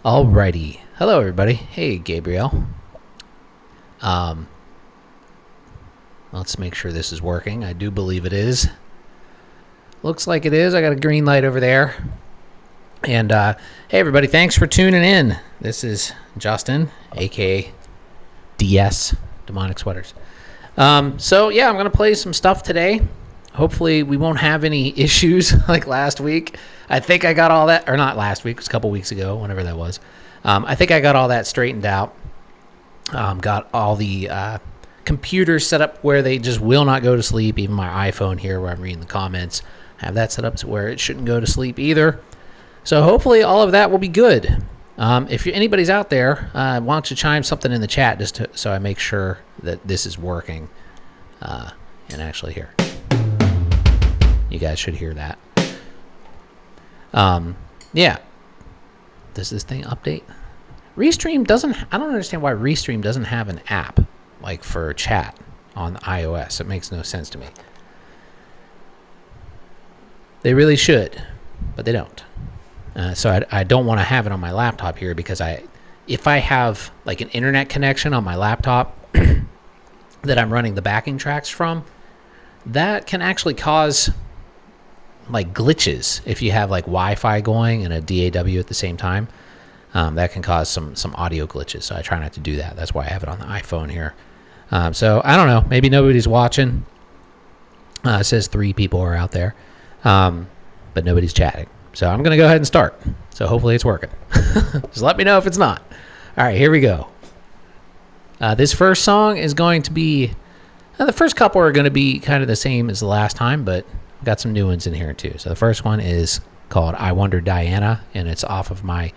Alrighty. Hello, everybody. Hey, Gabriel. Let's make sure this is working. I do believe it is. Looks like it is. I got a green light over there. And hey, everybody. Thanks for tuning in. This is Justin, a.k.a. DS, Demonic Sweaters. So, yeah, I'm going to play some stuff today. Hopefully, we won't have any issues like last week. I think I got all that, or not last week, it was a couple weeks ago, whenever that was. I think I got all that straightened out. Got all the computers set up where they just will not go to sleep. Even my iPhone here, where I'm reading the comments, I have that set up to where it shouldn't go to sleep either. So hopefully, all of that will be good. If anybody's out there, why don't you chime something in the chat just so I make sure that this is working and actually hear. You guys should hear that. Yeah. Does this thing update? Restream doesn't... I don't understand why Restream doesn't have an app, like, for chat on iOS. It makes no sense to me. They really should, but they don't. So I don't want to have it on my laptop here because if I have, like, an internet connection on my laptop that I'm running the backing tracks from, that can actually cause... like glitches if you have like Wi-Fi going and a DAW at the same time. That can cause some audio glitches, so I try not to do that. That's why I have it on the iPhone here. So I don't know, maybe nobody's watching. It says 3 people are out there, but nobody's chatting, so I'm gonna go ahead and start. So hopefully it's working. Just let me know if it's not. All right, here we go. This first song is going to be the first couple are going to be kind of the same as the last time, but got some new ones in here too. So the first one is called I Wonder Diana, and it's off of my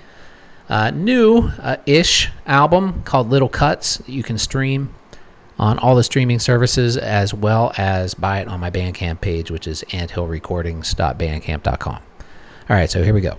new-ish album called Little Cuts that you can stream on all the streaming services, as well as buy it on my Bandcamp page, which is anthillrecordings.bandcamp.com. All right, so here we go.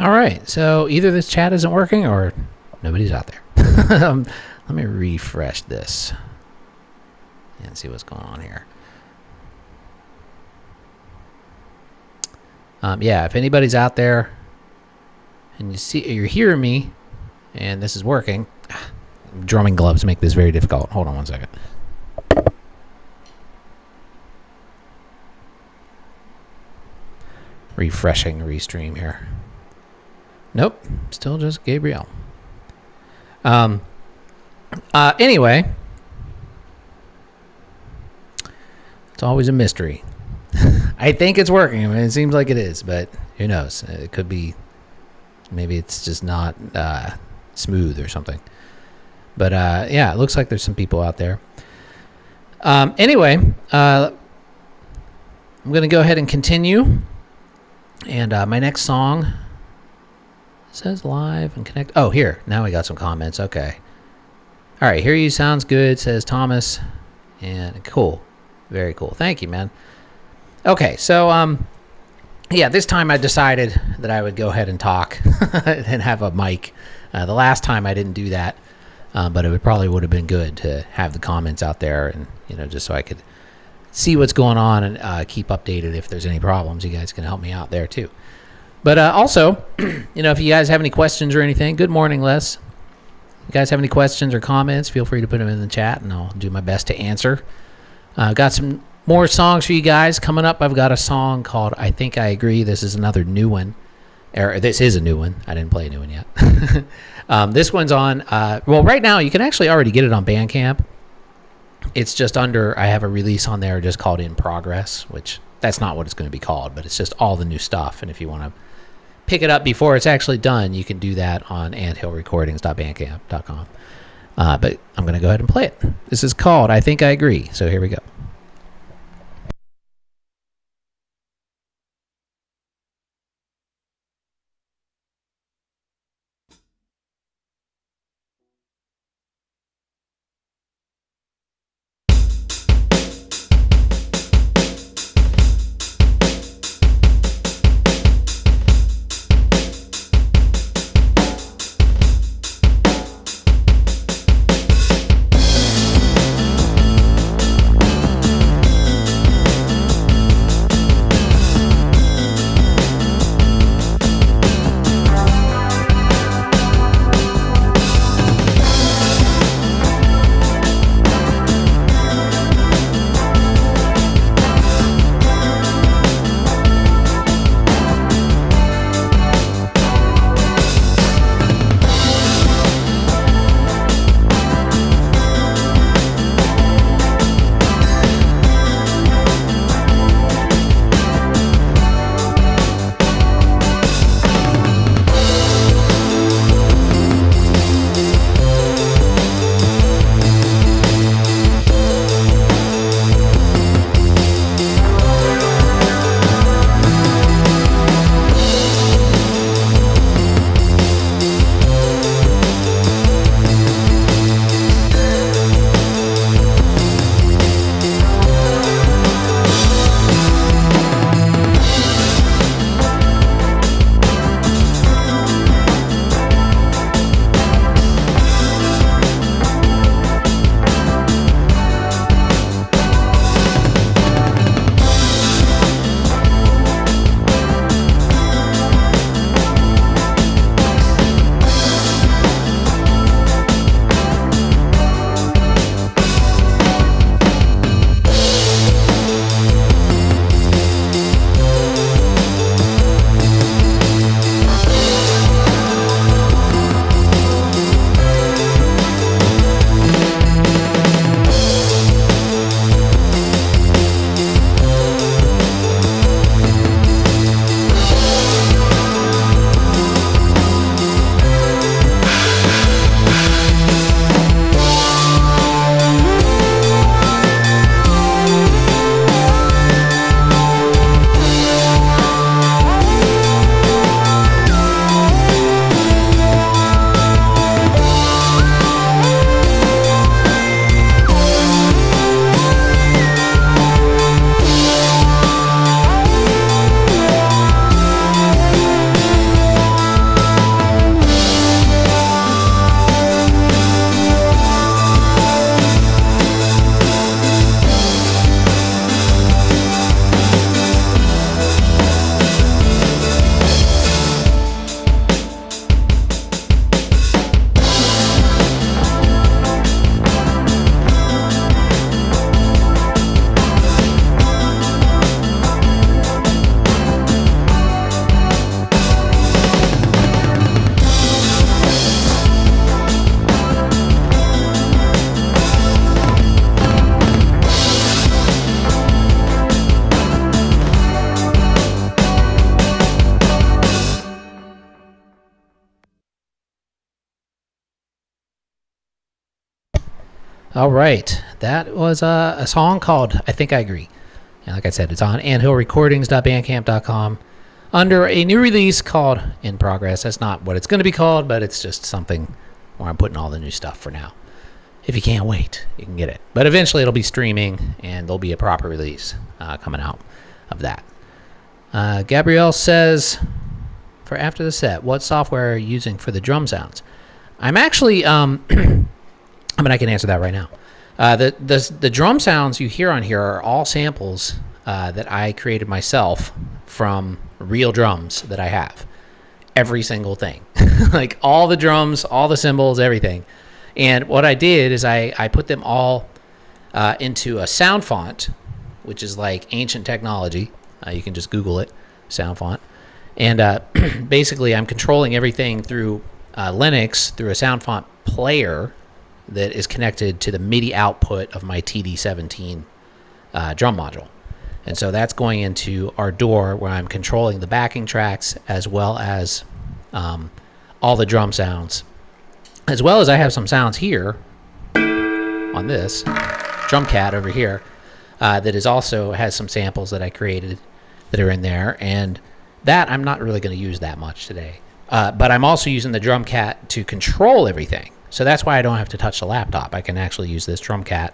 All right, so either this chat isn't working or nobody's out there. Let me refresh this and see what's going on here. Yeah, if anybody's out there and you're hearing me and this is working, drumming gloves make this very difficult. Hold on one second. Refreshing restream here. Nope, still just Gabriel. Anyway, it's always a mystery. I think it's working. I mean, it seems like it is, but who knows? It could be. Maybe it's just not smooth or something. But yeah, it looks like there's some people out there. Anyway, I'm going to go ahead and continue. And my next song says live and connect. Oh, here. Now we got some comments. Okay. All right. Hear you. Sounds good, says Thomas. And cool. Very cool. Thank you, man. Okay. So, yeah, this time I decided that I would go ahead and talk and have a mic. The last time I didn't do that, but it would have been good to have the comments out there and, just so I could see what's going on and keep updated. If there's any problems, you guys can help me out there too. But also, if you guys have any questions or anything, good morning, Les. If you guys have any questions or comments, feel free to put them in the chat and I'll do my best to answer. Got some more songs for you guys coming up. I've got a song called I Think I Agree. This is another new one. This is a new one. I didn't play a new one yet. This one's on, well, right now you can actually already get it on Bandcamp. It's just I have a release on there just called In Progress, which that's not what it's going to be called, but it's just all the new stuff. And if you want to pick it up before it's actually done, you can do that on anthillrecordings.bandcamp.com. But I'm going to go ahead and play it. This is called I Think I Agree. So here we go. All right. That was a song called I Think I Agree. And like I said, it's on anthillrecordings.bandcamp.com under a new release called In Progress. That's not what it's going to be called, but it's just something where I'm putting all the new stuff for now. If you can't wait, you can get it. But eventually it'll be streaming, and there'll be a proper release coming out of that. Gabrielle says, for after the set, what software are you using for the drum sounds? I'm actually... I can answer that right now. The drum sounds you hear on here are all samples that I created myself from real drums that I have. Every single thing. Like all the drums, all the cymbals, everything. And what I did is I put them all into a sound font, which is like ancient technology. You can just Google it, sound font. And basically I'm controlling everything through Linux, through a sound font player that is connected to the MIDI output of my TD17 drum module. And so that's going into our DAW where I'm controlling the backing tracks as well as all the drum sounds. As well as I have some sounds here on this drum cat over here that is also has some samples that I created that are in there. And that I'm not really going to use that much today. But I'm also using the drum cat to control everything. So that's why I don't have to touch the laptop. I can actually use this drum cat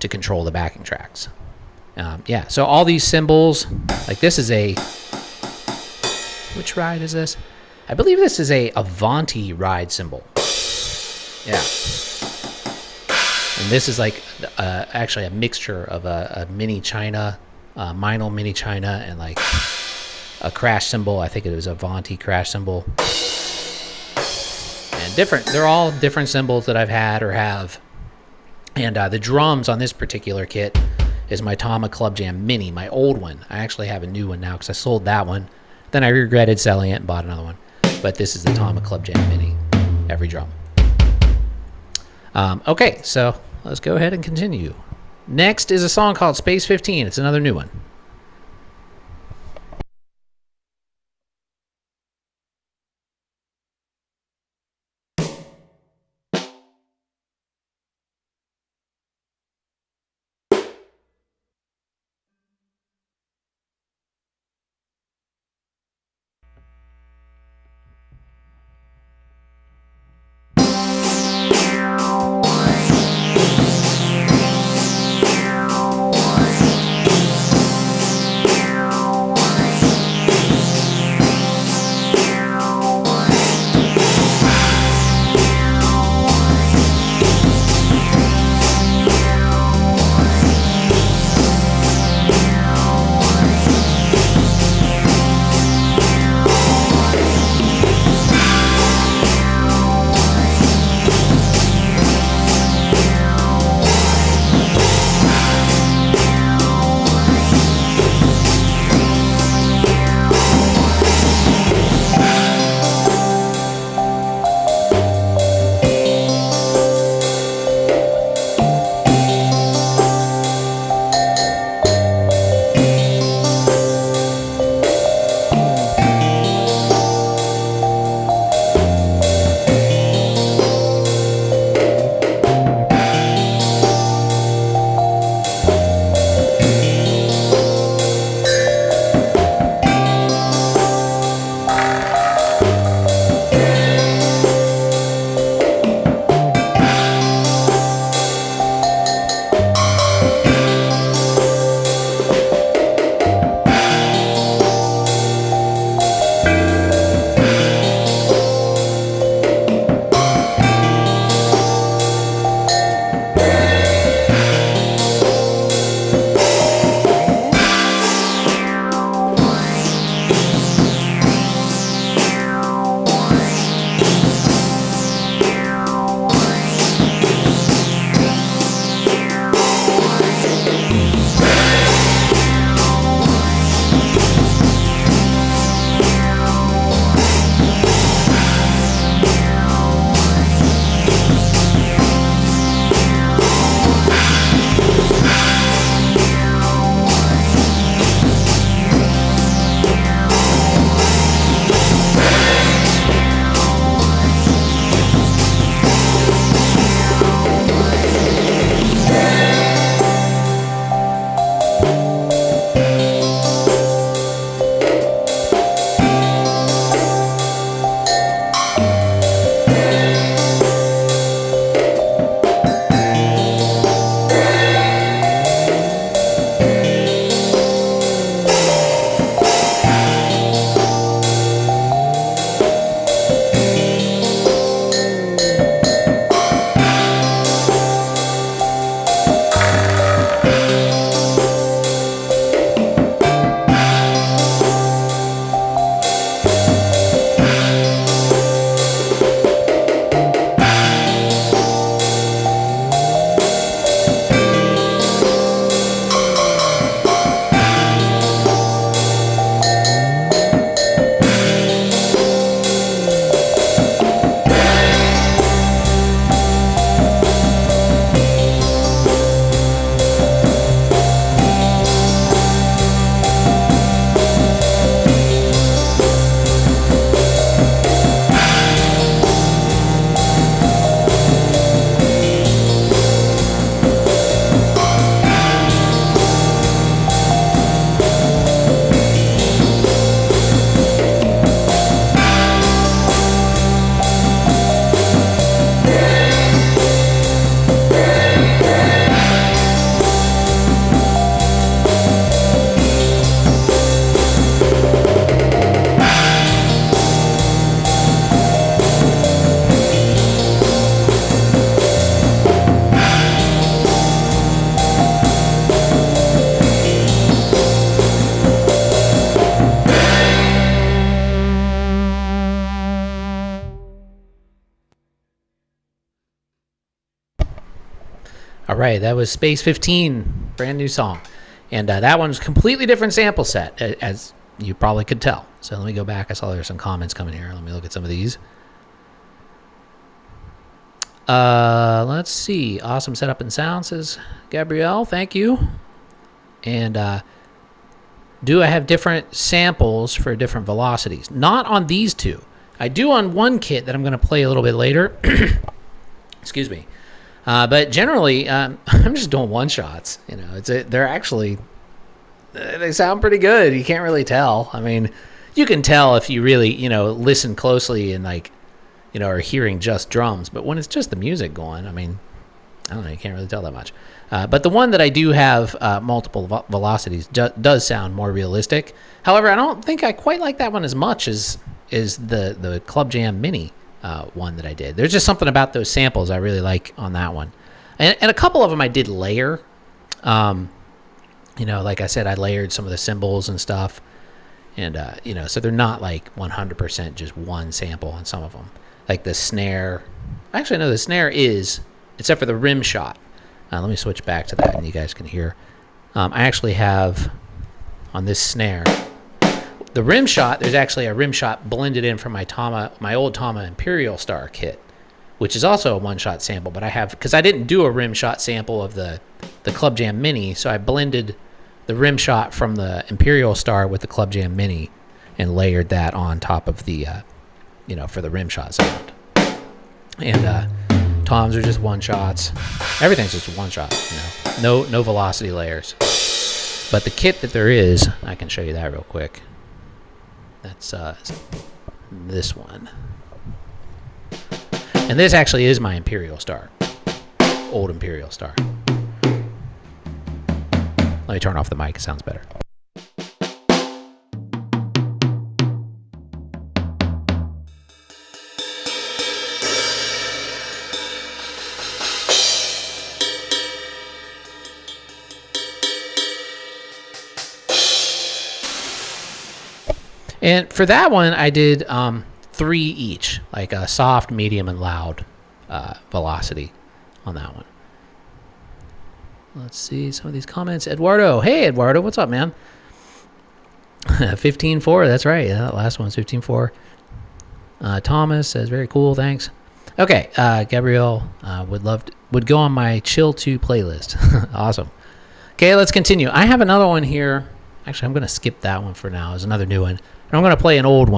to control the backing tracks. Yeah, so all these cymbals, like this is a, which ride is this? I believe this is a Avanti ride cymbal. Yeah. And this is like actually a mixture of a mini China, Meinl mini China, and like a crash cymbal. I think it was a Avanti crash cymbal. Different. They're all different cymbals that I've had or have. And the drums on this particular kit is my Tama Club Jam Mini, my old one. I actually have a new one now because I sold that one. Then I regretted selling it and bought another one. But this is the Tama Club Jam Mini, every drum. Okay, so let's go ahead and continue. Next is a song called Space 15. It's another new one. All right, that was Space 15, brand new song. And that one's completely different sample set, as you probably could tell. So let me go back. I saw there were some comments coming here. Let me look at some of these. Let's see. Awesome setup and sound, says Gabrielle. Thank you. And do I have different samples for different velocities? Not on these two. I do on one kit that I'm going to play a little bit later. Excuse me. But generally, I'm just doing one-shots. You know, they're actually, they sound pretty good. You can't really tell. I mean, you can tell if you really, listen closely and are hearing just drums. But when it's just the music going, I mean, I don't know, you can't really tell that much. But the one that I do have multiple velocities does sound more realistic. However, I don't think I quite like that one as much as the Club Jam Mini one that I did. There's just something about those samples I really like on that one. And a couple of them I did layer. Like I said, I layered some of the cymbals and stuff. And, so they're not like 100% just one sample on some of them. Like the snare. Actually, no, the snare is, except for the rim shot. Let me switch back to that and you guys can hear. I actually have on this snare, the rim shot, there's actually a rim shot blended in from my old Tama Imperial Star kit, which is also a one-shot sample, but I have, because I didn't do a rim shot sample of the Club Jam Mini, so I blended the rim shot from the Imperial Star with the Club Jam Mini and layered that on top of the, for the rim shot sound. And toms are just one-shots. Everything's just one shot, no velocity layers. But the kit that there is, I can show you that real quick. That's this one. And this actually is my Imperial Star. Old Imperial Star. Let me turn off the mic. It sounds better. And for that one, I did 3 each, like a soft, medium, and loud velocity on that one. Let's see some of these comments. Eduardo. Hey, Eduardo. What's up, man? 15.4. That's right. Yeah, that last one's 15.4. Thomas says, very cool. Thanks. Okay. Gabrielle would go on my Chill 2 playlist. Awesome. Okay, let's continue. I have another one here. Actually, I'm going to skip that one for now. There's another new one. And I'm going to play an older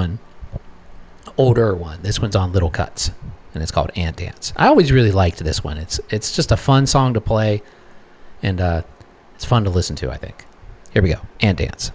one. This one's on Little Cuts, and it's called Ant Dance. I always really liked this one. It's just a fun song to play, and it's fun to listen to, I think. Here we go. Ant Dance.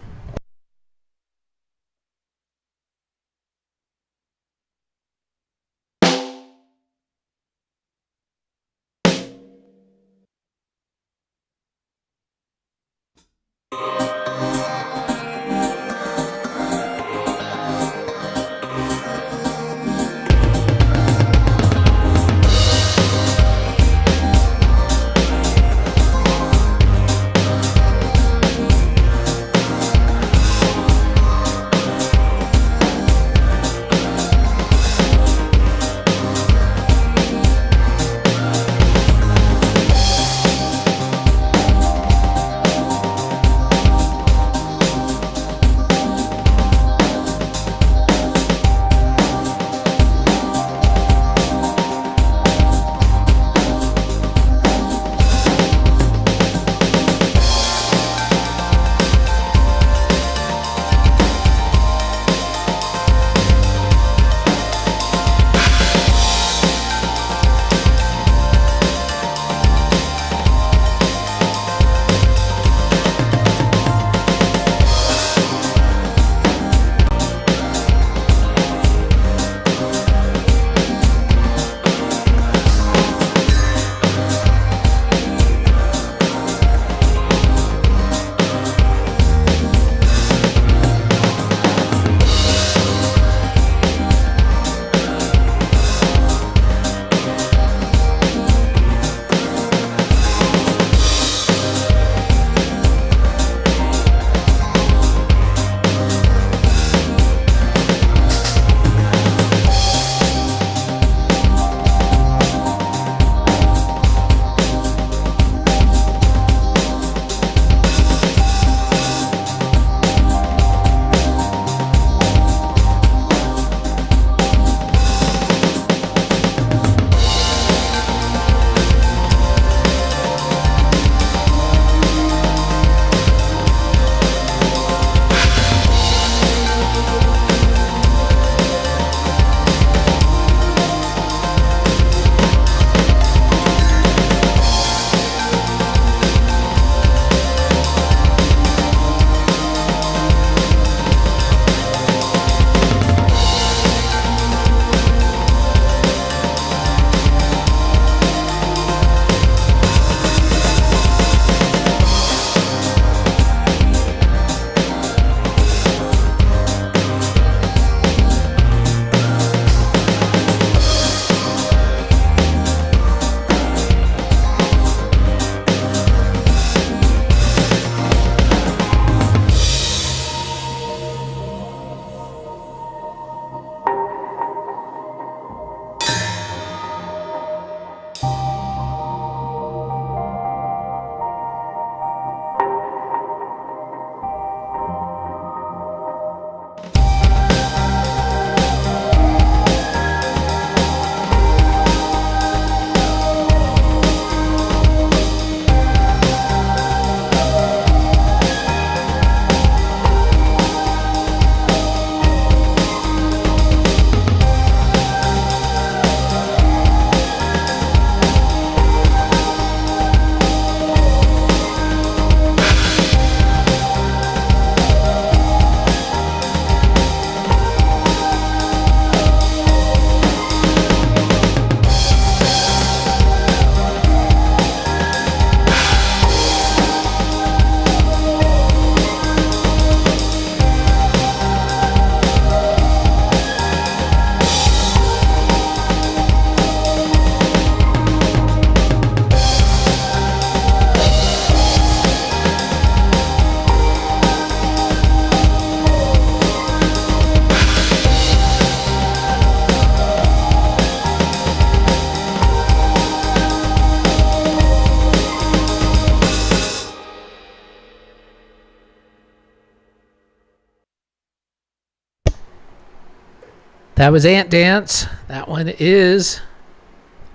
That was Ant Dance. That one is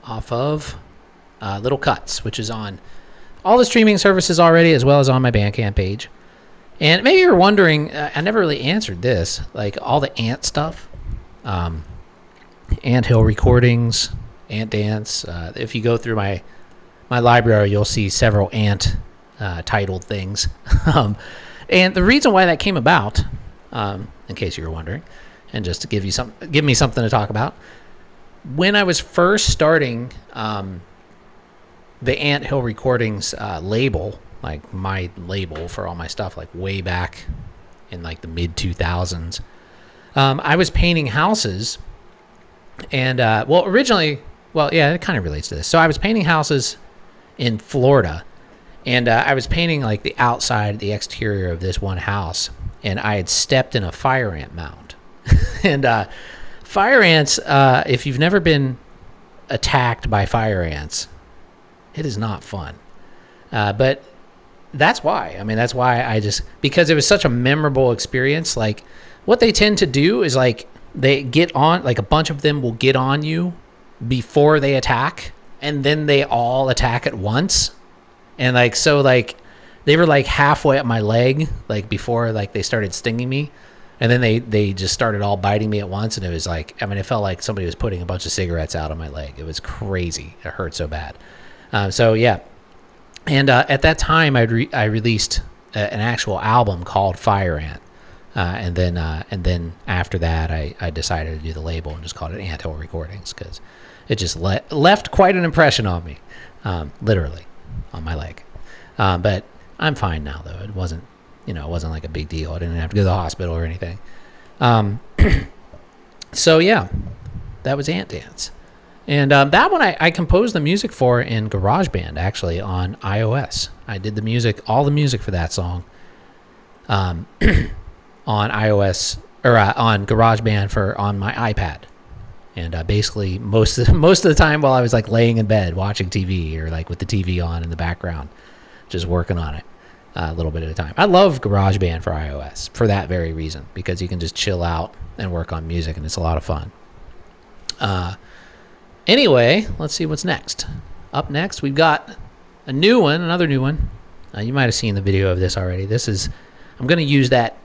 off of Little Cuts, which is on all the streaming services already, as well as on my Bandcamp page. And maybe you're wondering, I never really answered this, like all the Ant stuff, Ant Hill recordings, Ant Dance. If you go through my library, you'll see several Ant titled things. And the reason why that came about, in case you were wondering, and just to give me something to talk about, when I was first starting the Ant Hill Recordings label, like my label for all my stuff, like way back in like the mid 2000s, I was painting houses, and originally, it kind of relates to this. So I was painting houses in Florida, and I was painting like the outside, the exterior of this one house, and I had stepped in a fire ant mound. And fire ants, if you've never been attacked by fire ants, it is not fun. But that's why. I mean, that's why because it was such a memorable experience. Like, what they tend to do is, like, they get on, like, a bunch of them will get on you before they attack, and then they all attack at once. And, like, so, like, they were, like, halfway up my leg, like, before, like, they started stinging me. And then they just started all biting me at once, and it was like, I mean, it felt like somebody was putting a bunch of cigarettes out on my leg. It was crazy. It hurt so bad. So yeah, and at that time, I released an actual album called Fire Ant, and then after that, I decided to do the label and just called it Ant Hill Recordings, because it just left quite an impression on me, literally, on my leg. But I'm fine now, though. It wasn't like a big deal. I didn't have to go to the hospital or anything. So yeah, that was Ant Dance. And that one I composed the music for in GarageBand, actually, on iOS. I did all the music for that song on iOS, or on GarageBand on my iPad. And basically, most of the time while I was like laying in bed watching TV, or like with the TV on in the background, just working on it a little bit at a time. I love GarageBand for iOS for that very reason, because you can just chill out and work on music, and it's a lot of fun. Anyway, let's see what's next. Up next, we've got another new one. You might have seen the video of this already. I'm going to use that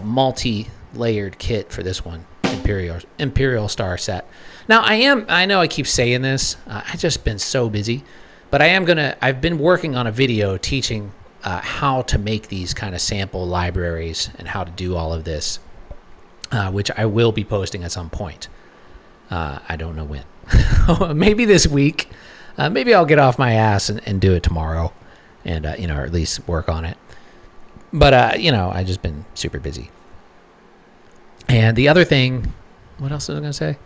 multi-layered kit for this one, Imperial Star set. Now, I know I keep saying this. I've just been so busy, but I've been working on a video teaching how to make these kind of sample libraries and how to do all of this, which I will be posting at some point. I don't know when. Maybe this week. Maybe I'll get off my ass and do it tomorrow, and or at least work on it. But I've just been super busy. And the other thing, what else was I going to say?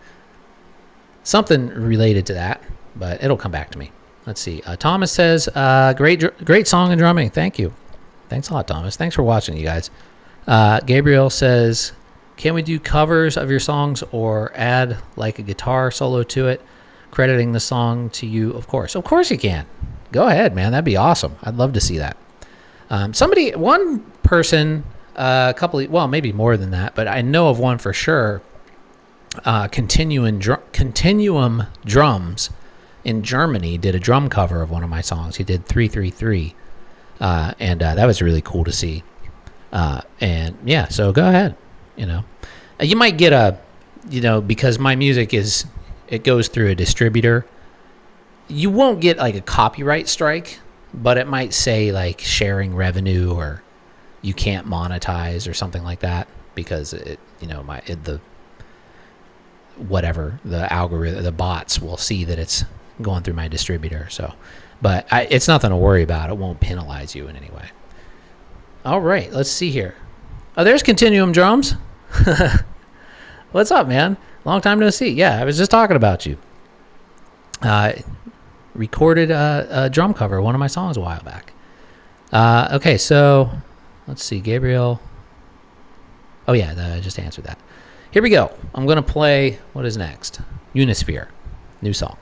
Something related to that, but it'll come back to me. Let's see. Thomas says, great song and drumming. Thank you. Thanks a lot, Thomas. Thanks for watching, you guys. Gabriel says, can we do covers of your songs or add like a guitar solo to it, crediting the song to you? Of course you can. Go ahead, man. That'd be awesome. I'd love to see that. One person, maybe more than that, but I know of one for sure. Continuum Drums in Germany did a drum cover of one of my songs. He did 333, and that was really cool to see. And yeah, so go ahead. You might get because my music it goes through a distributor. You won't get like a copyright strike, but it might say like sharing revenue, or you can't monetize or something like that, because the algorithm, the bots will see that it's going through my distributor. So, but it's nothing to worry about. It won't penalize you in any way. All right, let's see here. Oh, there's Continuum Drums. What's up, man? Long time no see. Yeah, I was just talking about you. Recorded a drum cover of one of my songs a while back. Okay, so let's see. Gabriel. Oh, yeah, I just answered that. Here we go. I'm going to play, what is next? Unisphere. New song.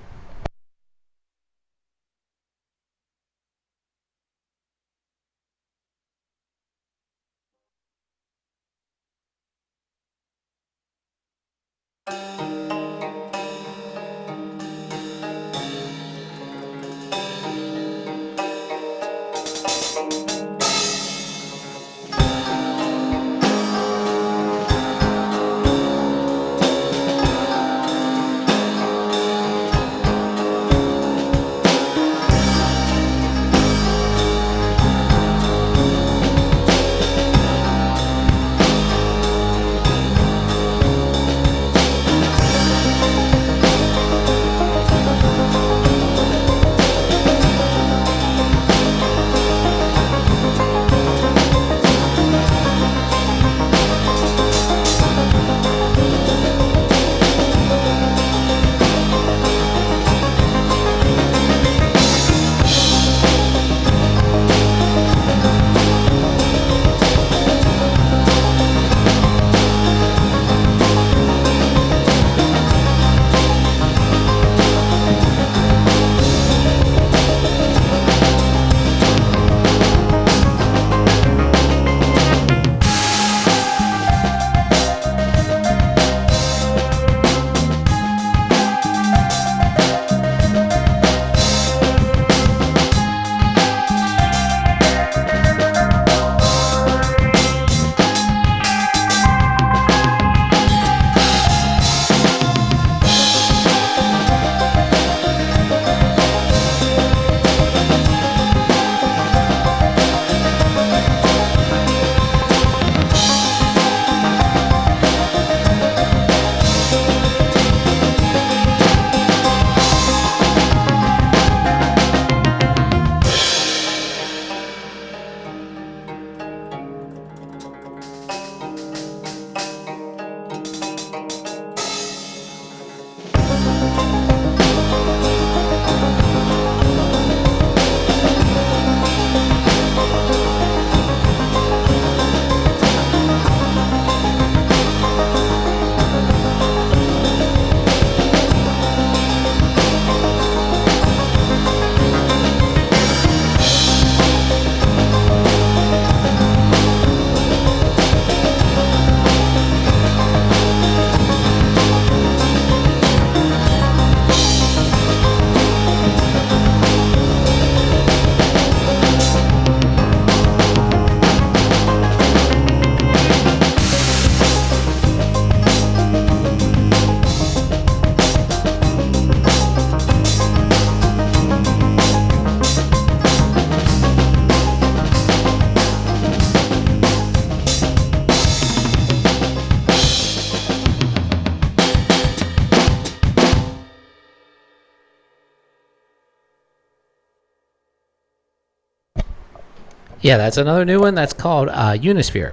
Yeah, that's another new one. That's called Unisphere.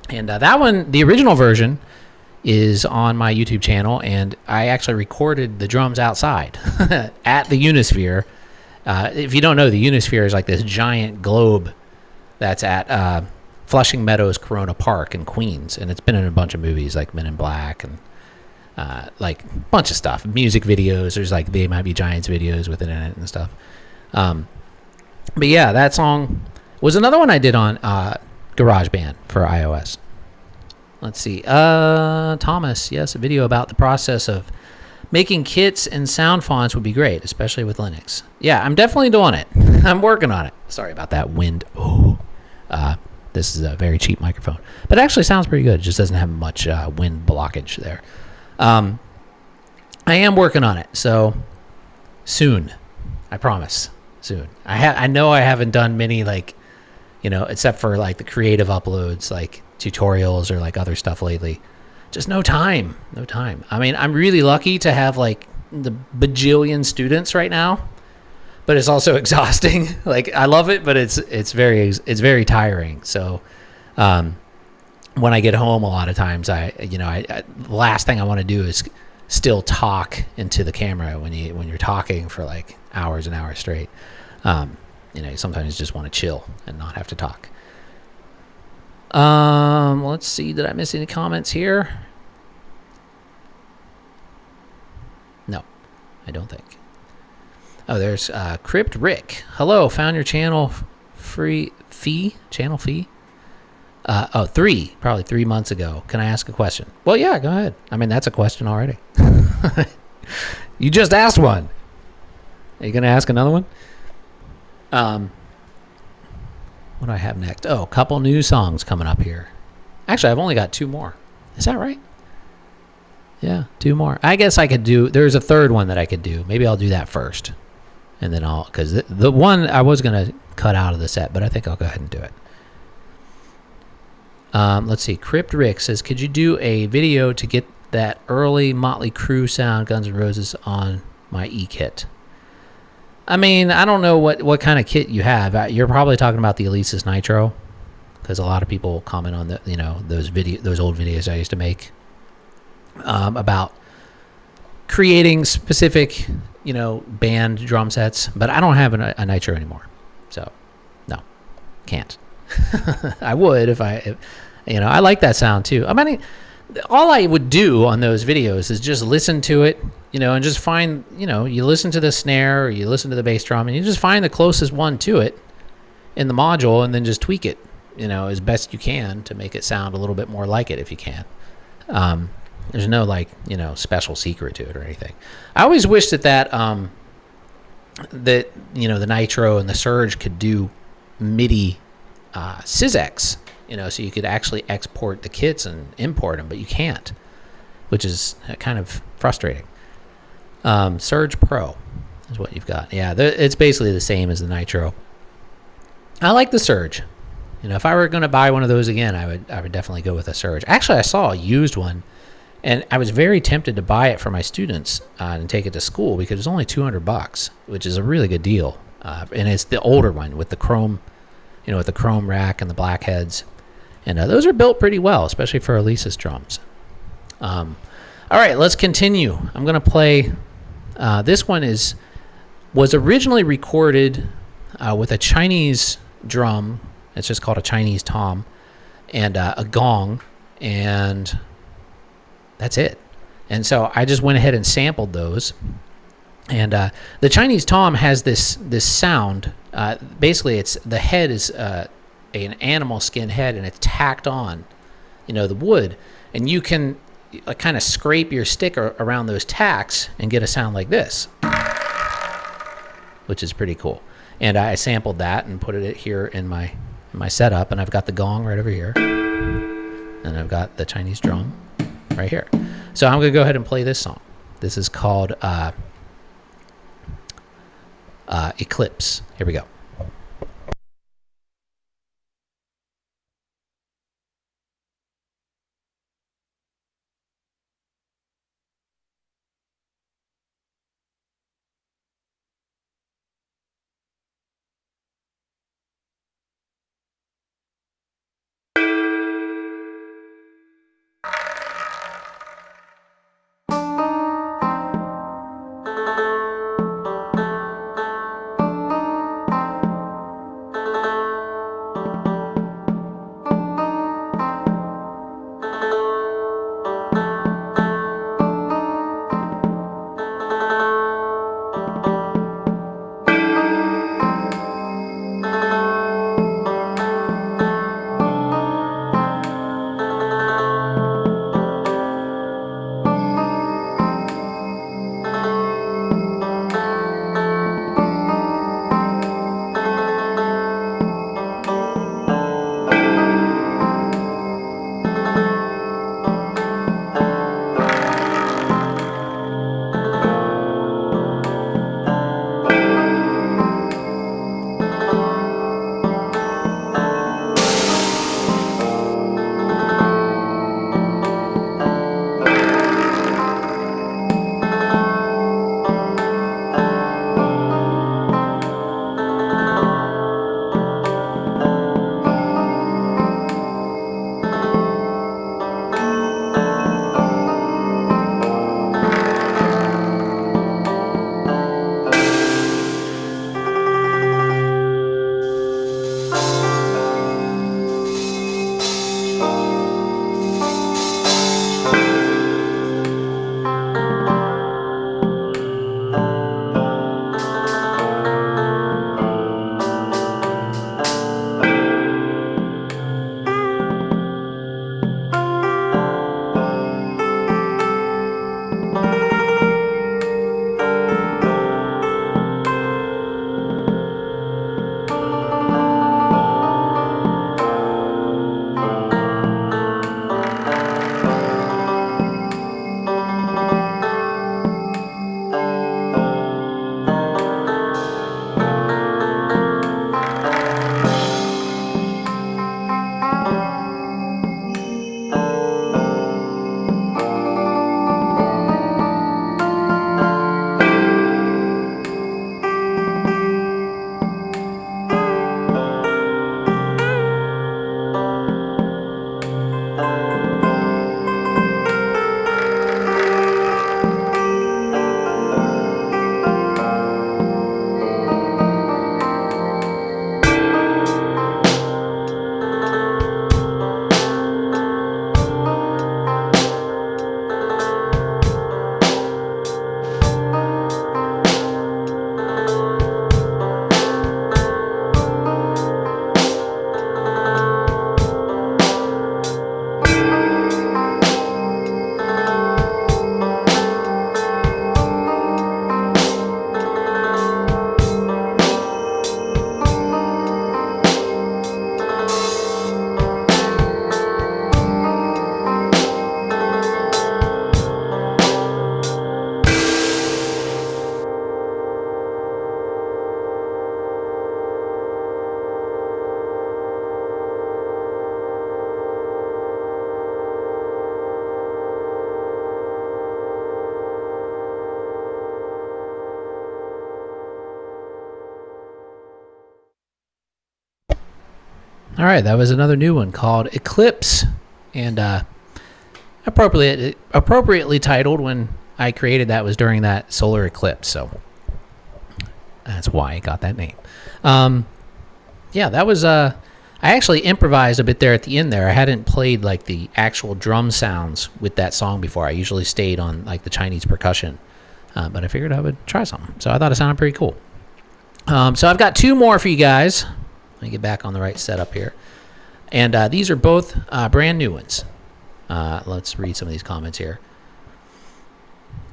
And that one, the original version, is on my YouTube channel, and I actually recorded the drums outside at the Unisphere. If you don't know, the Unisphere is like this giant globe that's at Flushing Meadows Corona Park in Queens, and it's been in a bunch of movies like Men in Black and like a bunch of stuff, music videos. There's like They Might Be Giants videos with it in it and stuff. But yeah, that song was another one I did on GarageBand for iOS. Let's see. Thomas, yes, a video about the process of making kits and sound fonts would be great, especially with Linux. Yeah, I'm definitely doing it. I'm working on it. Sorry about that wind. Oh, this is a very cheap microphone, but it actually sounds pretty good. It just doesn't have much wind blockage there. I am working on it, so soon. I promise. Soon. I know I haven't done many, like, except for like the creative uploads, like tutorials or like other stuff lately. Just no time. I mean, I'm really lucky to have like the bajillion students right now, but it's also exhausting. Like, I love it, but it's very tiring. So when I get home, a lot of times the last thing I want to do is still talk into the camera when you're talking for like hours and hours straight. You sometimes just want to chill and not have to talk. Let's see. Did I miss any comments here? No, I don't think. Oh, there's Crypt Rick. Hello, found your channel channel fee. Probably 3 months ago. Can I ask a question? Well, yeah, go ahead. I mean, that's a question already. You just asked one. Are you going to ask another one? What do I have next? Oh, a couple new songs coming up here. Actually, I've only got 2 more. Is that right? Yeah, 2 more. I guess I could do, there's a third one that I could do. Maybe I'll do that first. And then because the one I was going to cut out of the set, but I think I'll go ahead and do it. Let's see. Crypt Rick says, could you do a video to get that early Motley Crue sound, Guns N' Roses, on my e-kit? I mean, I don't know what kind of kit you have. You're probably talking about the Alesis Nitro, because a lot of people comment on those old videos I used to make about creating specific band drum sets. But I don't have a Nitro anymore, so no, can't. I would if I like that sound too. I mean, all I would do on those videos is just listen to it, and just find, you listen to the snare or you listen to the bass drum and you just find the closest one to it in the module and then just tweak it, as best you can to make it sound a little bit more like it if you can. There's no special secret to it or anything. I always wish that the Nitro and the Surge could do MIDI SysEx, so you could actually export the kits and import them, but you can't, which is kind of frustrating. Surge Pro is what you've got. Yeah, it's basically the same as the Nitro. I like the Surge. If I were going to buy one of those again, I would definitely go with a Surge. Actually, I saw a used one, and I was very tempted to buy it for my students and take it to school because it's only $200, which is a really good deal. And it's the older one with the chrome, with the chrome rack and the black heads. And those are built pretty well, especially for Alesis drums. All right, let's continue. I'm going to play. This one was originally recorded with a Chinese drum. It's just called a Chinese tom and a gong, and that's it. And so I just went ahead and sampled those. And the Chinese tom has this sound. Basically, the head is an animal skin head, and it's tacked on, the wood, and you can kind of scrape your stick around those tacks and get a sound like this, which is pretty cool. And I sampled that and put it here in my setup, and I've got the gong right over here, and I've got the Chinese drum right here. So I'm going to go ahead and play this song. This is called Eclipse. Here we go. All right, that was another new one called Eclipse, and appropriately titled when I created that was during that solar eclipse, so that's why it got that name. Yeah, that was I actually improvised a bit there at the end there. I hadn't played like the actual drum sounds with that song before. I usually stayed on like the Chinese percussion, but I figured I would try something, so I thought it sounded pretty cool. So I've got two more for you guys. Let me get back on the right setup here. And these are both brand new ones. Let's read some of these comments here.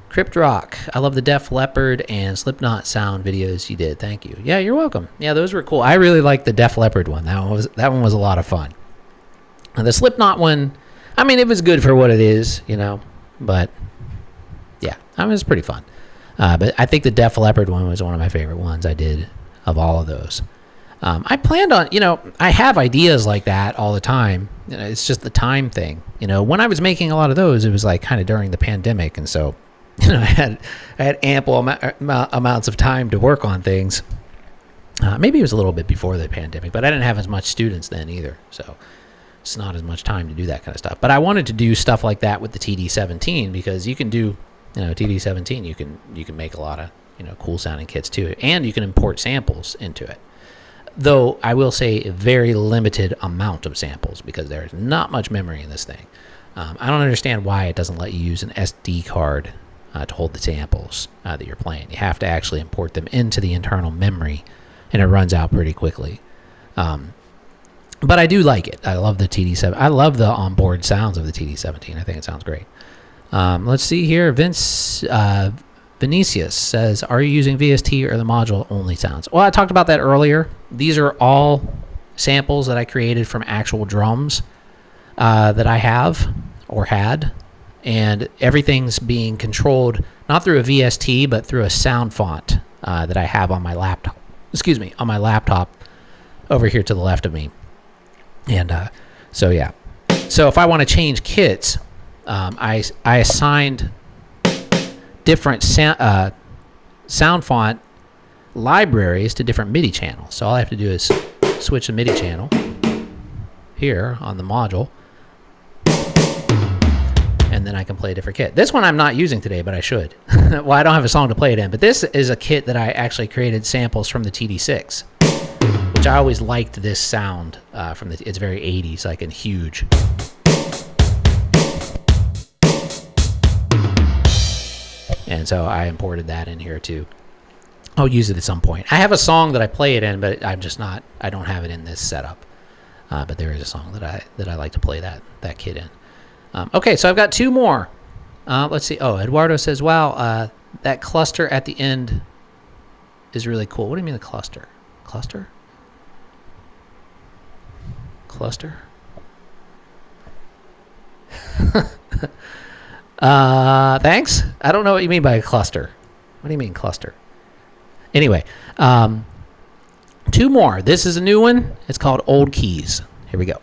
Crypt Rock, I love the Def Leppard and Slipknot sound videos you did. Thank you. Yeah, you're welcome. Yeah, those were cool. I really liked the Def Leppard one. That one was a lot of fun. And the Slipknot one, I mean, it was good for what it is, you know. But yeah, I mean, it was pretty fun. But I think the Def Leppard one was one of my favorite ones I did of all of those. I planned on, I have ideas like that all the time. It's just the time thing. When I was making a lot of those, it was like kind of during the pandemic, and so I had ample amounts of time to work on things. Maybe it was a little bit before the pandemic, but I didn't have as much students then either, so it's not as much time to do that kind of stuff. But I wanted to do stuff like that with the TD-17 because you can do, TD-17. You can make a lot of cool sounding kits too, and you can import samples into it. Though I will say a very limited amount of samples because there's not much memory in this thing. I don't understand why it doesn't let you use an SD card to hold the samples that you're playing. You have to actually import them into the internal memory, and it runs out pretty quickly. But I do like it. I love the TD-7. I love the onboard sounds of the TD-17. I think it sounds great. Let's see here. Vinicius says, are you using VST or the module only sounds? Well, I talked about that earlier. These are all samples that I created from actual drums that I have or had. And everything's being controlled not through a VST, but through a sound font that I have on my laptop. Excuse me, on my laptop over here to the left of me. And so, yeah. So if I want to change kits, I assigned different sound font libraries to different MIDI channels. So all I have to do is switch the MIDI channel here on the module, and then I can play a different kit. This one I'm not using today, but I should. Well, I don't have a song to play it in, but this is a kit that I actually created samples from the TD6, which I always liked this sound from it's very 80s, like and huge. And so I imported that in here too. I'll use it at some point. I have a song that I play it in, but I don't have it in this setup. But there is a song that I like to play that kit in. Okay, so I've got two more. Let's see. Oh, Eduardo says, wow, that cluster at the end is really cool. What do you mean the cluster? Cluster? Cluster? Thanks. I don't know what you mean by a cluster. What do you mean cluster? Anyway, two more. This is a new one. It's called Old Keys. Here we go.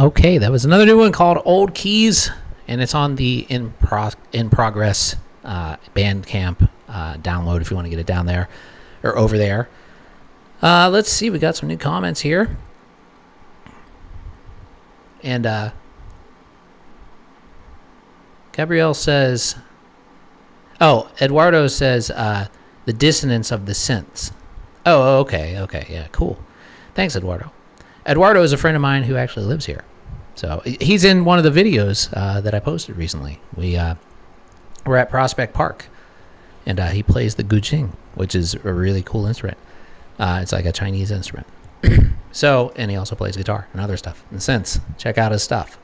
Okay, that was another new one called Old Keys, and it's on the in progress Bandcamp download if you want to get it down there or over there. Let's see, we got some new comments here. And Gabrielle says, Eduardo says the dissonance of the synths. Oh, okay, yeah, cool. Thanks, Eduardo. Eduardo is a friend of mine who actually lives here. So he's in one of the videos that I posted recently. We're at Prospect Park, and he plays the guzheng, which is a really cool instrument. It's like a Chinese instrument. So, and he also plays guitar and other stuff and synths. Check out his stuff.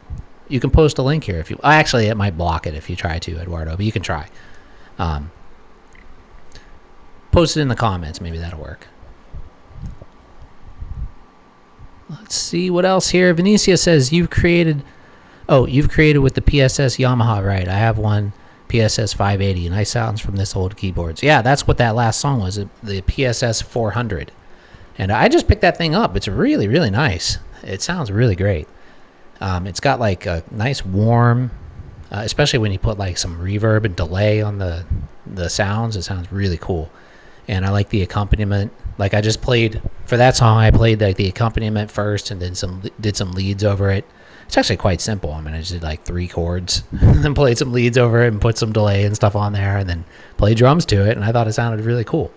You can post a link here if you. Actually, it might block it if you try to, Eduardo, but you can try. Post it in the comments. Maybe that'll work. Let's see what else here. Venetia says you've created with the PSS Yamaha, right? I have one PSS 580. Nice sounds from this old keyboards. Yeah, that's what that last song was. The PSS 400. And I just picked that thing up. It's really, really nice. It sounds really great. It's got like a nice warm, especially when you put like some reverb and delay on the sounds. It sounds really cool. And I like the accompaniment. Like I just played, for that song, I played like the accompaniment first and then did some leads over it. It's actually quite simple. I mean, I just did like 3 chords and then played some leads over it and put some delay and stuff on there and then played drums to it. And I thought it sounded really cool.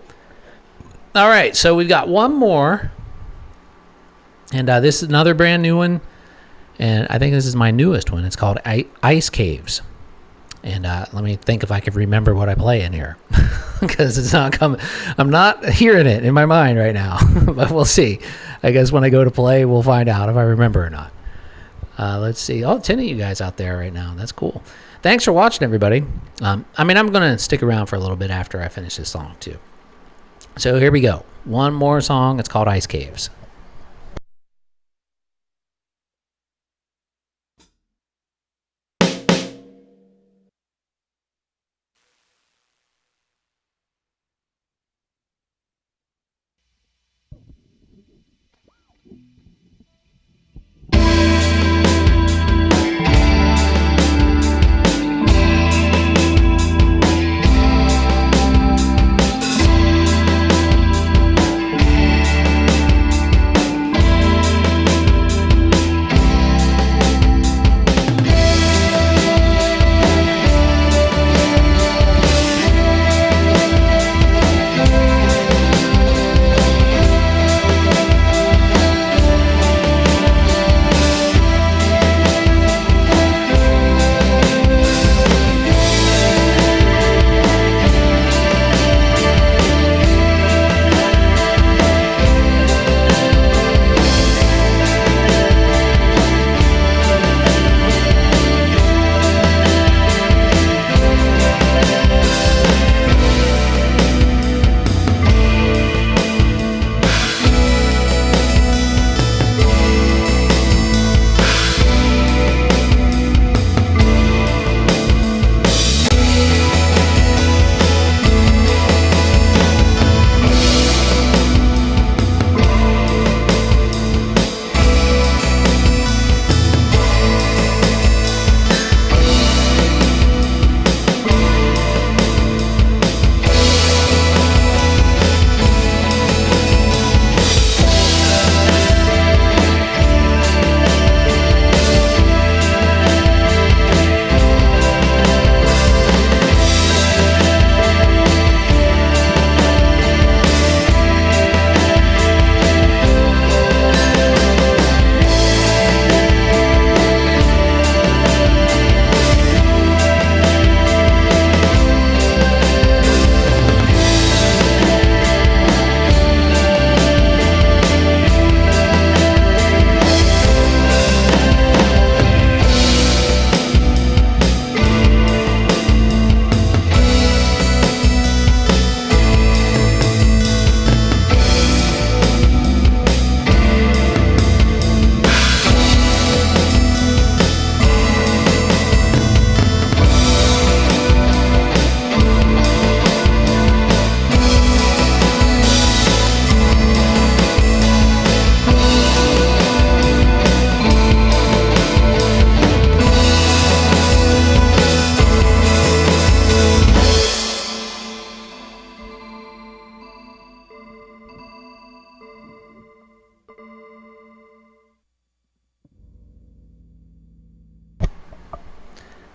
All right, so we've got one more. And this is another brand new one. And I think this is my newest one. It's called Ice Caves. And let me think if I can remember what I play in here. Because it's not coming. I'm not hearing it in my mind right now. But we'll see. I guess when I go to play, we'll find out if I remember or not. Let's see. 10 of you guys out there right now. That's cool. Thanks for watching, everybody. I'm going to stick around for a little bit after I finish this song, too. So here we go. One more song. It's called Ice Caves.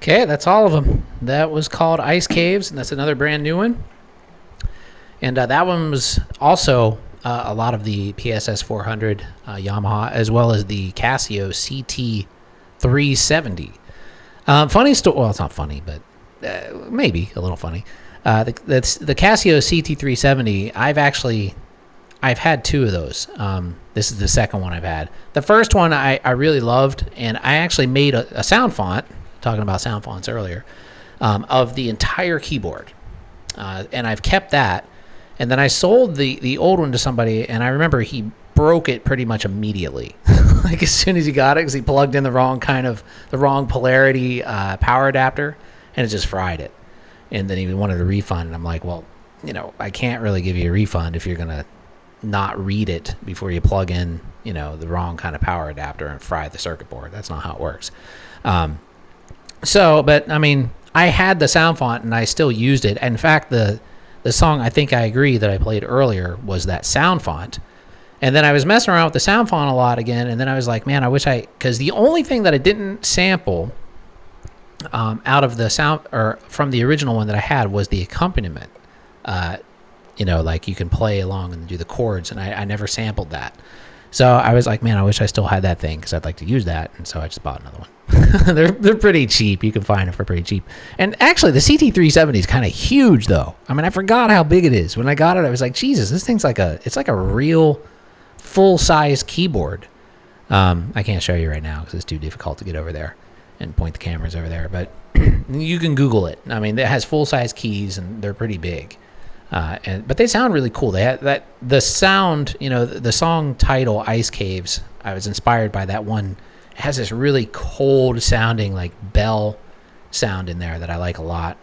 Okay, that's all of them. That was called Ice Caves, and that's another brand new one. And that one was also a lot of the PSS 400 Yamaha, as well as the Casio CT 370. Funny story. Well, it's not funny, but maybe a little funny. The Casio CT 370. I've had two of those. This is the second one I've had. The first one I really loved, and I actually made a sound font. Talking about sound fonts earlier, of the entire keyboard, and I've kept that. And then I sold the old one to somebody, and I remember he broke it pretty much immediately, like as soon as he got it, because he plugged in the wrong polarity power adapter, and it just fried it. And then he wanted a refund, and I'm like, well, I can't really give you a refund if you're gonna not read it before you plug in, the wrong kind of power adapter and fry the circuit board. That's not how it works. But I mean, I had the sound font and I still used it. In fact, the song I Think I Agree that I played earlier was that sound font. And then I was messing around with the sound font a lot again. And then I was like, man, because the only thing that I didn't sample out of the sound or from the original one that I had was the accompaniment. Like you can play along and do the chords, and I never sampled that. So I was like, man, I wish I still had that thing because I'd like to use that. And so I just bought another one. They're pretty cheap. You can find them for pretty cheap. And actually, the CT370 is kind of huge, though. I mean, I forgot how big it is. When I got it, I was like, Jesus, this thing's like a real full-size keyboard. I can't show you right now because it's too difficult to get over there and point the cameras over there. But you can Google it. I mean, it has full-size keys, and they're pretty big. But they sound really cool. They had the sound, the song title Ice Caves. I was inspired by that one. It has this really cold sounding like bell sound in there that I like a lot,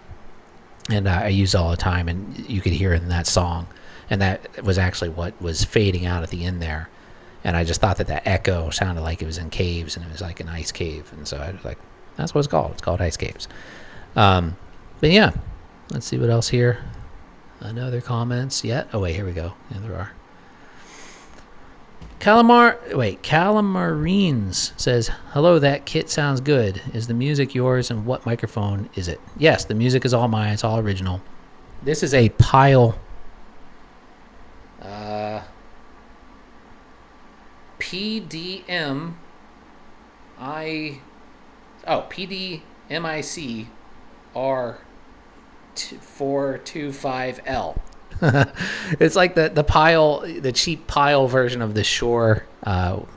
and I use all the time. And you could hear it in that song, and that was actually what was fading out at the end there. And I just thought that echo sounded like it was in caves, and it was like an ice cave. And so I was like, that's what it's called. It's called Ice Caves. But yeah, let's see what else here. No other comments yet. Oh, wait, here we go. Yeah, there are. Calamarines says, hello, that kit sounds good. Is the music yours, and what microphone is it? Yes, the music is all mine. It's all original. This is a Pile PDMIC R425L. It's like the Pile, the cheap Pile version of the Shure,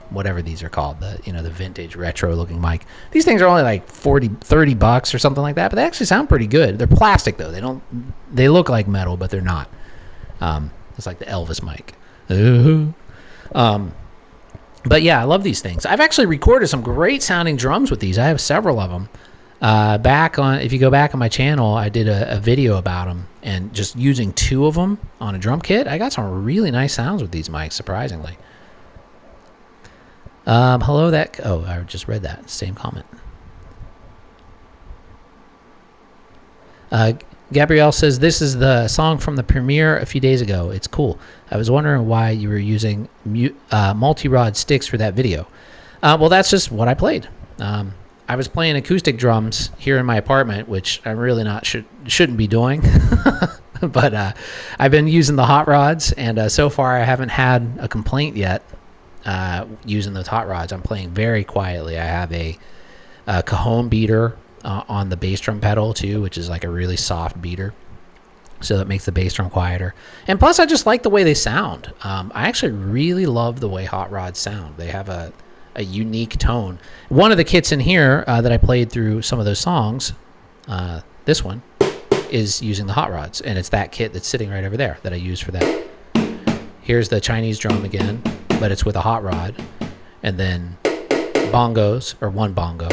whatever these are called, the vintage retro looking mic. These things are only like $30 or something like that, but they actually sound pretty good. They're plastic though. They look like metal, but they're not. It's like the Elvis mic. But yeah, I love these things. I've actually recorded some great sounding drums with these. I have several of them. If you go back on my channel, I did a video about them, and just using two of them on a drum kit, I got some really nice sounds with these mics, surprisingly. Hello, I just read that same comment. Gabrielle says, this is the song from the premiere a few days ago. It's cool. I was wondering why you were using multi-rod sticks for that video. Well, that's just what I played. I was playing acoustic drums here in my apartment, which I'm really shouldn't be doing. But I've been using the hot rods, and so far I haven't had a complaint yet using those hot rods. I'm playing very quietly. I have a cajon beater on the bass drum pedal too, which is like a really soft beater, so that makes the bass drum quieter. And plus, I just like the way they sound. I actually really love the way hot rods sound. They have a unique tone. One of the kits in here that I played through some of those songs, this one, is using the hot rods, and it's that kit that's sitting right over there that I use for that. Here's the Chinese drum again, but it's with a hot rod, and then bongos, or one bongo,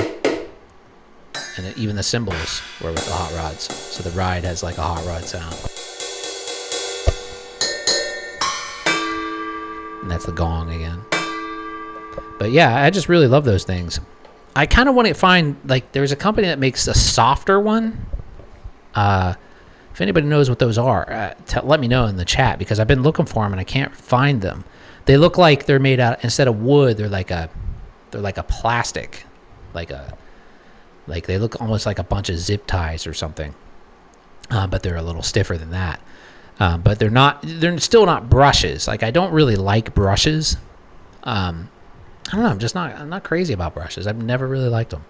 and then even the cymbals were with the hot rods, so the ride has like a hot rod sound. And that's the gong again. But yeah, I just really love those things. I kind of want to find, like, there's a company that makes a softer one. If anybody knows what those are, let me know in the chat, because I've been looking for them and I can't find them. They look like they're made out, instead of wood, they're like a plastic, like a Like they look almost like a bunch of zip ties or something, but they're a little stiffer than that. But they're still not brushes. Like I don't really like brushes. I don't know. I'm not crazy about brushes. I've never really liked them.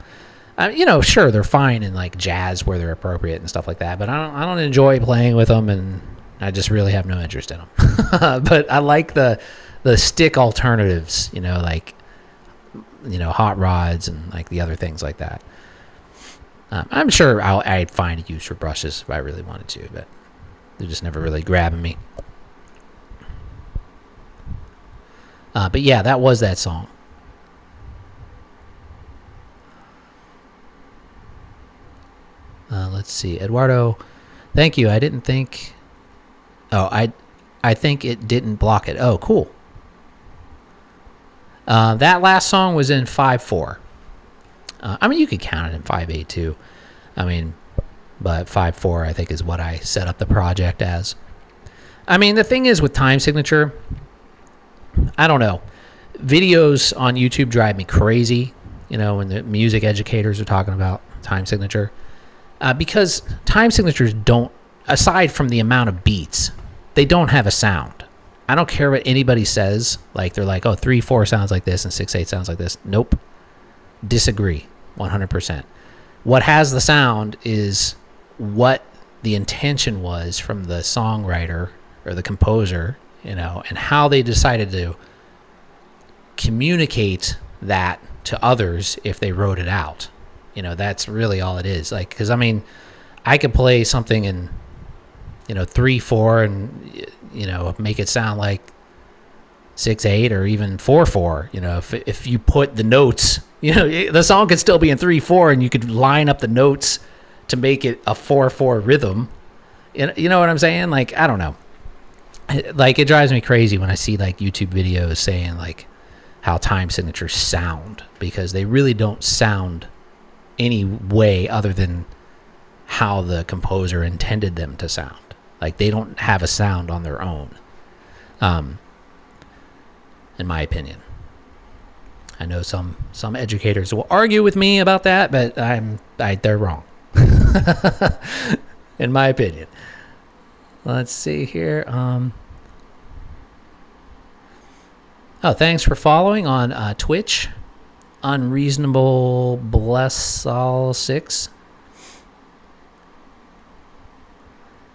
Sure, they're fine in like jazz where they're appropriate and stuff like that, but I don't enjoy playing with them, and I just really have no interest in them. But I like the stick alternatives, like hot rods and like the other things like that. I'm sure I'd find a use for brushes if I really wanted to, but they're just never really grabbing me. But yeah, that was that song. Let's see, Eduardo. Thank you. I didn't think. Oh, I think it didn't block it. Oh, cool. That last song was in 5/4. You could count it in 5/8 too. But 5/4 I think is what I set up the project as. The thing is with time signature, I don't know. Videos on YouTube drive me crazy, when the music educators are talking about time signature. Because time signatures don't, aside from the amount of beats, they don't have a sound. I don't care what anybody says. Like they're like, oh, 3/4 sounds like this and 6/8 sounds like this. Nope. Disagree 100%. What has the sound is what the intention was from the songwriter or the composer, and how they decided to communicate that to others if they wrote it out. That's really all it is. Like, because I could play something in 3/4 and make it sound like 6/8 or even 4/4. If you put the notes, the song could still be in 3/4 and you could line up the notes to make it a 4/4 rhythm. You know what I'm saying? Like, I don't know. Like, it drives me crazy when I see like YouTube videos saying like how time signatures sound, because they really don't sound any way other than how the composer intended them to sound. Like, they don't have a sound on their own, in my opinion. I know some educators will argue with me about that, but they're wrong. In my opinion. Let's see here. Thanks for following on Twitch. Unreasonable bless all 6.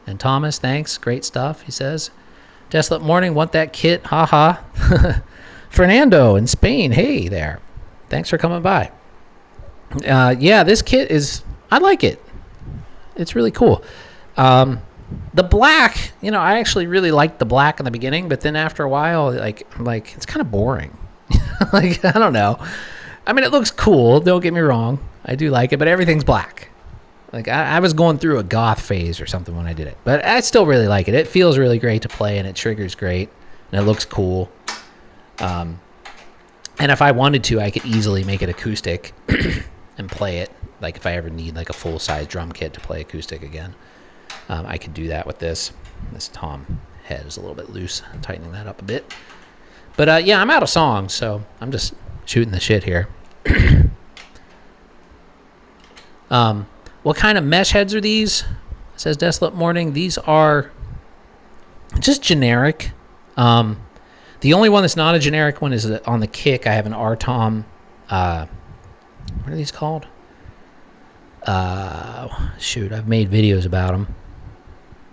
And Thomas, thanks. Great stuff, he says. Desolate Morning, want that kit? Haha. Fernando in Spain, hey there. Thanks for coming by. Yeah, this kit I like it. It's really cool. The black, I actually really liked the black in the beginning, but then after a while, I'm like, it's kind of boring. Like, I don't know. It looks cool. Don't get me wrong. I do like it, but everything's black. Like, I was going through a goth phase or something when I did it, but I still really like it. It feels really great to play, and it triggers great, and it looks cool. And if I wanted to, I could easily make it acoustic and play it. Like, if I ever need like a full-size drum kit to play acoustic again, I could do that with this. This tom head is a little bit loose. I'm tightening that up a bit. But yeah, I'm out of songs, so I'm just shooting the shit here. What kind of mesh heads are these? Says Desolate Morning. These are just generic. The only one that's not a generic one is on the kick. I have an R-Tom. What are these called? Shoot, I've made videos about them.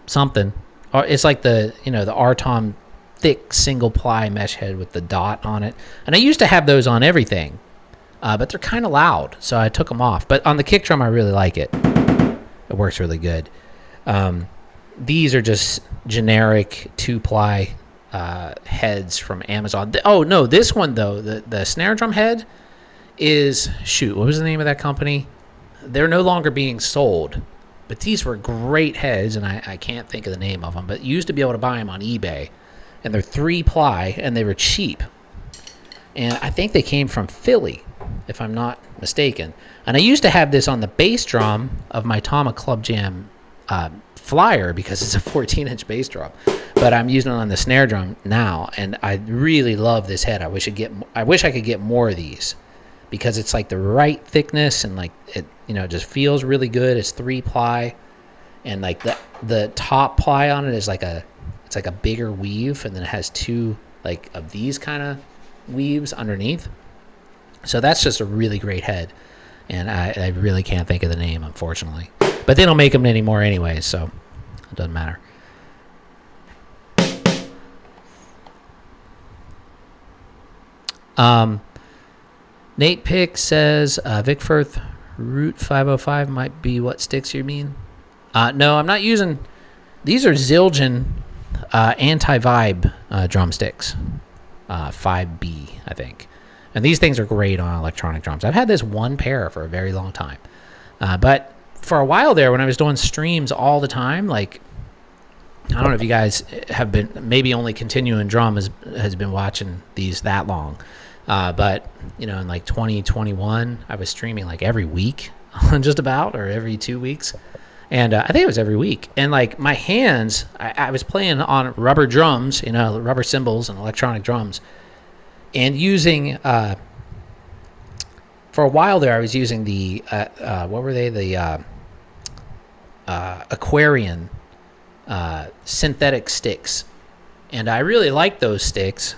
Something. Or it's like the R-Tom thick single ply mesh head with the dot on it. And I used to have those on everything. But they're kind of loud, so I took them off. But on the kick drum, I really like it. It works really good. These are just generic 2-ply heads from Amazon. Oh, no, this one, though, the snare drum head is, shoot, what was the name of that company? They're no longer being sold. But these were great heads, and I can't think of the name of them. But you used to be able to buy them on eBay. And they're 3-ply, and they were cheap. And I think they came from Philly, if I'm not mistaken. And I used to have this on the bass drum of my Tama Club Jam Flyer because it's a 14-inch bass drum. But I'm using it on the snare drum now, and I really love this head. I wish I could get more of these because it's like the right thickness, and like it just feels really good. It's 3-ply, and like the top ply on it is like it's like a bigger weave, and then it has 2 like of these kind of weaves underneath. So that's just a really great head, and I really can't think of the name, unfortunately. But they don't make them anymore anyway, so it doesn't matter. Nate Pick says Vic Firth Route 505 might be what sticks you mean. No, I'm not using. These are Zildjian anti-vibe drumsticks, 5B, I think. And these things are great on electronic drums. I've had this one pair for a very long time. But for a while there, when I was doing streams all the time, like, I don't know if you guys have been, maybe only Continuing Drum has been watching these that long. But, in like 2021, I was streaming like every week, just about, or every 2 weeks. And I think it was every week. And like my hands, I was playing on rubber drums, rubber cymbals and electronic drums. And using, for a while there, I was using the, what were they? The Aquarian synthetic sticks. And I really liked those sticks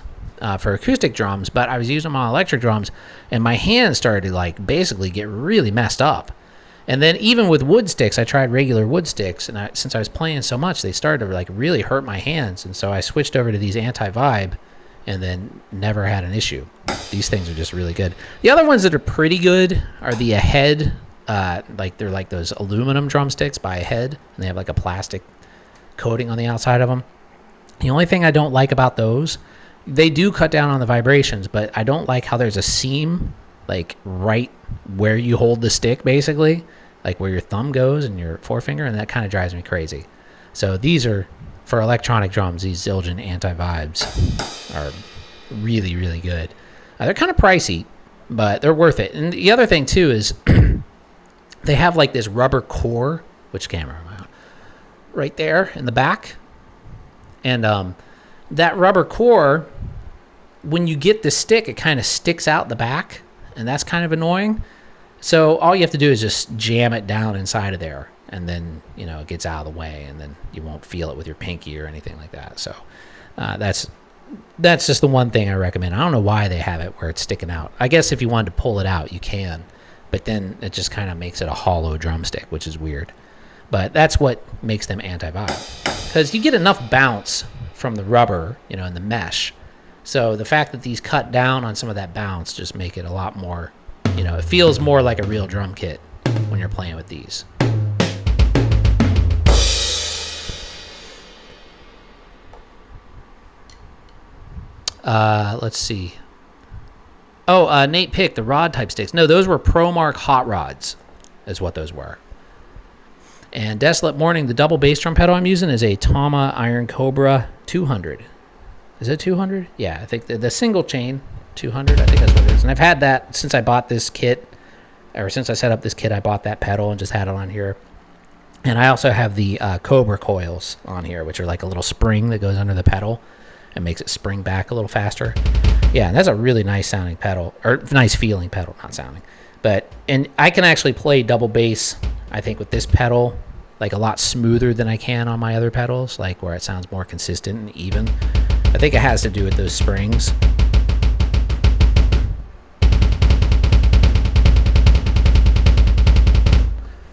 for acoustic drums, but I was using them on electric drums, and my hands started to like basically get really messed up. And then even with wood sticks, I tried regular wood sticks, and since I was playing so much, they started to like really hurt my hands. And so I switched over to these anti-vibe, and then never had an issue. These things are just really good. The other ones that are pretty good are the Ahead, like they're like those aluminum drumsticks by Ahead, and they have like a plastic coating on the outside of them. The only thing I don't like about those, they do cut down on the vibrations, but I don't like how there's a seam like right where you hold the stick, basically, like where your thumb goes and your forefinger, and that kind of drives me crazy. So these are, for electronic drums, these Zildjian anti-vibes are really, really good. They're kind of pricey, but they're worth it. And the other thing, too, is they have like this rubber core. Which camera am I on? Right there in the back. And that rubber core, when you get the stick, it kind of sticks out the back, and that's kind of annoying. So all you have to do is just jam it down inside of there, and then it gets out of the way, and then you won't feel it with your pinky or anything like that. So that's just the one thing I recommend. I don't know why they have it where it's sticking out. I guess if you wanted to pull it out, you can, but then it just kind of makes it a hollow drumstick, which is weird. But that's what makes them anti-vibe, because you get enough bounce from the rubber, and the mesh. So the fact that these cut down on some of that bounce just make it a lot more, it feels more like a real drum kit when you're playing with these. Let's see. Oh, Nate picked the rod type sticks. No, those were ProMark hot rods is what those were. And Desolate Morning, the double bass drum pedal I'm using is a Tama Iron Cobra 200. Is it 200? Yeah, I think the single chain 200, I think that's what it is. And I've had that since I bought this kit, or since I set up this kit, I bought that pedal and just had it on here. And I also have the Cobra coils on here, which are like a little spring that goes under the pedal and makes it spring back a little faster. Yeah, and that's a really nice sounding pedal, or nice feeling pedal, not sounding. And I can actually play double bass, I think, with this pedal like a lot smoother than I can on my other pedals, like where it sounds more consistent and even. I think it has to do with those springs.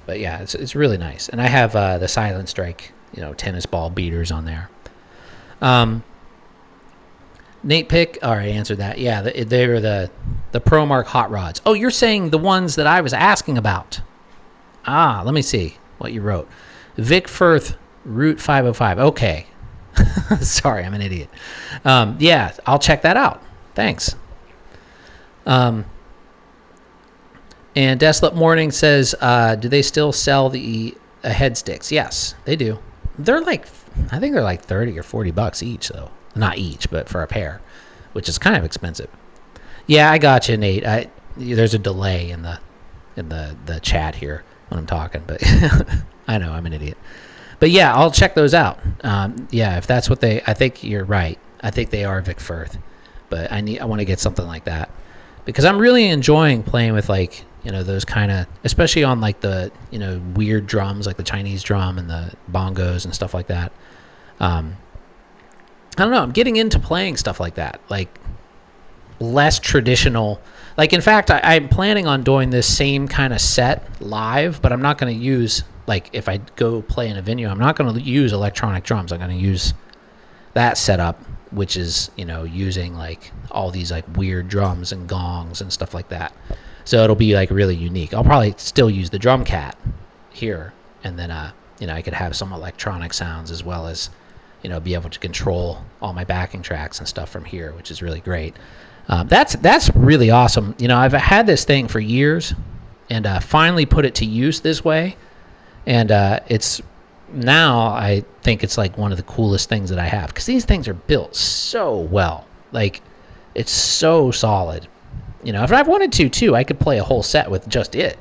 But yeah, it's really nice. And I have the Silent Strike, tennis ball beaters on there. Nate Pick, all right, answered that. Yeah, they were the ProMark hot rods. Oh, you're saying the ones that I was asking about. Let me see what you wrote. Vic Firth Route 505. Okay. Sorry, I'm an idiot. Yeah, I'll check that out. Thanks. And Desolate Morning says, do they still sell the head sticks? Yes, they do. I think they're like 30 or 40 bucks each, though. Not each, but for a pair, which is kind of expensive. Yeah, I got you, Nate. There's a delay in the chat here when I'm talking, but I know I'm an idiot. But yeah, I'll check those out. Yeah, if that's what I think you're right. I think they are Vic Firth, but I want to get something like that because I'm really enjoying playing with, like, You know, those kind of, especially on like the, you know, weird drums like the Chinese drum and the bongos and stuff like that. I don't know. I'm getting into playing stuff like that, like less traditional. Like, in fact, I'm planning on doing this same kind of set live, but I'm not going to use, like, if I go play in a venue, I'm not going to use electronic drums. I'm going to use that setup, which is, you know, using like all these like weird drums and gongs and stuff like that. So it'll be like really unique. I'll probably still use the drum cat here, and then you know, I could have some electronic sounds as well as, you know, be able to control all my backing tracks and stuff from here, which is really great. That's really awesome. You know, I've had this thing for years, and finally put it to use this way, and it's now I think it's like one of the coolest things that I have, because these things are built so well. Like, it's so solid. You know, if I wanted to too, I could play a whole set with just it.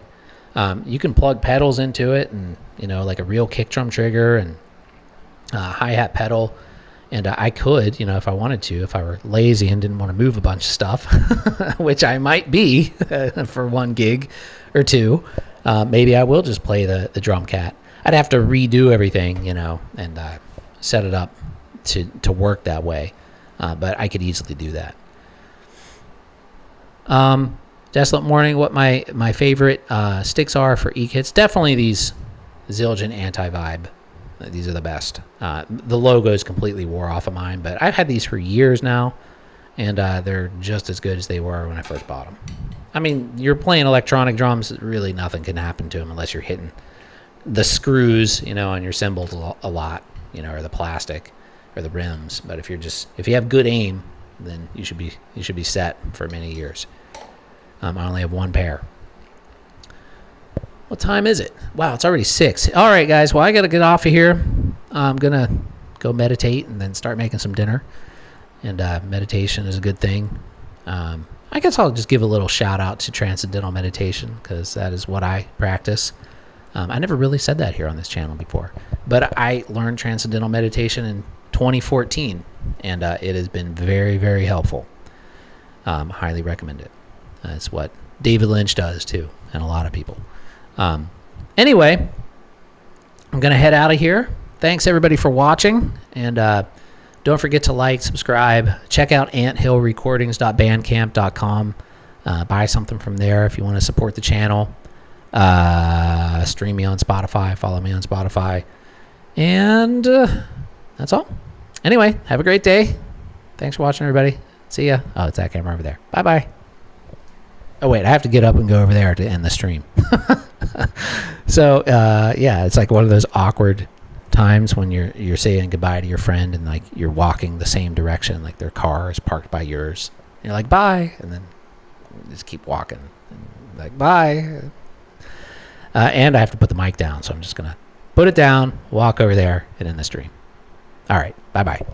You can plug pedals into it, and, you know, like a real kick drum trigger and hi-hat pedal. And I could, you know, if I wanted to, if I were lazy and didn't want to move a bunch of stuff, which I might be for one gig or two, maybe I will just play the drum cat. I'd have to redo everything, you know, and set it up to work that way. But I could easily do that. Desolate Morning, what my favorite sticks are for e-kits. Definitely these Zildjian Anti-Vibe. These are the best. The logos completely wore off of mine, but I've had these for years now, and they're just as good as they were when I first bought them. I mean, you're playing electronic drums, really nothing can happen to them unless you're hitting the screws, you know, on your cymbals a lot, you know, or the plastic or the rims. But if you have good aim, then you should be set for many years. I only have one pair. What time is it? Wow, it's already 6. All right, guys. Well, I got to get off of here. I'm going to go meditate and then start making some dinner. And meditation is a good thing. I guess I'll just give a little shout out to Transcendental Meditation, because that is what I practice. I never really said that here on this channel before. But I learned Transcendental Meditation in 2014, and it has been very, very helpful. Highly recommend it. That's what David Lynch does, too, and a lot of people. Anyway, I'm going to head out of here. Thanks, everybody, for watching. And don't forget to like, subscribe. Check out anthillrecordings.bandcamp.com. Buy something from there if you want to support the channel. Stream me on Spotify. Follow me on Spotify. And that's all. Anyway, have a great day. Thanks for watching, everybody. See ya. Oh, it's that camera over there. Bye-bye. Oh, wait, I have to get up and go over there to end the stream. So, yeah, it's like one of those awkward times when you're saying goodbye to your friend, and like you're walking the same direction, like their car is parked by yours. And you're like, bye, and then you just keep walking. And like, bye. And I have to put the mic down, so I'm just going to put it down, walk over there, and end the stream. All right, bye-bye.